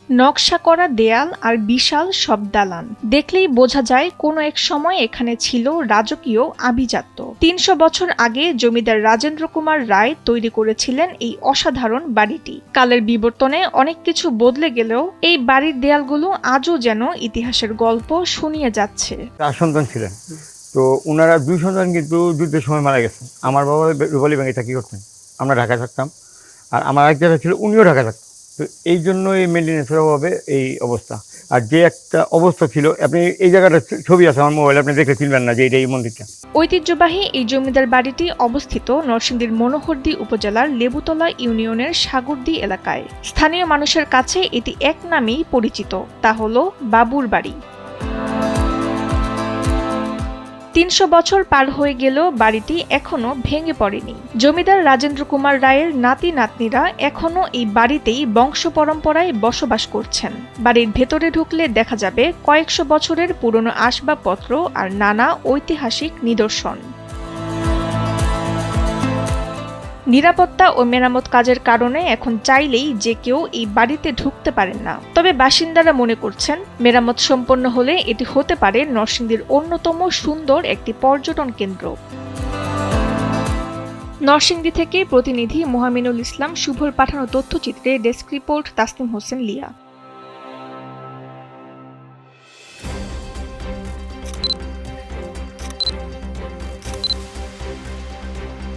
নকশা করা দেয়াল আর বিশাল সব দালান দেখলেই বোঝা যায় কোনো এক সময় এখানে ছিল রাজকীয় আভিজাত্য। ৩০০ বছর আগে জমিদার রাজেন্দ্র কুমার রায় তৈরি করেছিলেন এই অসাধারণ বাড়িটি। কালের বিবর্তনে অনেক কিছু বদলে গেলেও এই বাড়ির দেয়ালগুলো আজও যেন ইতিহাসের গল্প শুনিয়ে যাচ্ছে। ৪ সন্তান ছিলেন, তো ওনারা 2 সন্তান কিন্তু যুদ্ধের সময় মারা গেছে। আমার বাবা রূপালী ব্যাংকে চাকরি করতেন, আমরা ঢাকায় থাকতাম, আর আমার এক জায়গা ছিল উনিও ঢাকা থাকতেন। তো এই জন্য এই মেনটেন্যান্সের অভাবে এই অবস্থা। আর যে একটা অবস্থা ছিল, আপনি এই জায়গাটা ছবি আছে আমার মোবাইলে, আপনি দেখে চিনবেন না যে এটা এই মন্দিরটা। ঐতিহ্যবাহী এই জমিদার বাড়িটি অবস্থিত নরসিংদীর মনোহরদী উপজেলার লেবুতলা ইউনিয়নের সাগরদী এলাকায়। স্থানীয় মানুষের কাছে এটি এক নামেই পরিচিত, তা হলো বাবুর বাড়ি। ৩০০ বছর পার হয়ে গেলেও বাড়িটি এখনো ভেঙে পড়েনি। জমিদার রাজেন্দ্র কুমার রায়ের নাতি নাতনিরা এখনো এই বাড়িতেই বংশ পরম্পরায় বসবাস করছেন। বাড়ির ভেতরে ঢুকলে দেখা যাবে কয়েকশো বছরের পুরনো আসবাবপত্র আর নানা ঐতিহাসিক নিদর্শন। নিরাপত্তা ও মেরামত কাজের কারণে এখন চাইলেই যে কেউ এই বাড়িতে ঢুকতে পারেন না। তবে বাসিন্দারা মনে করছেন, মেরামত সম্পন্ন হলে এটি হতে পারে নরসিংদীর অন্যতম সুন্দর একটি পর্যটন কেন্দ্র। নরসিংদী থেকে প্রতিনিধি মোহামিনুল ইসলাম শুভর পাঠানো তথ্যচিত্রে ডেস্ক রিপোর্ট তাসনিম হোসেন লিয়া।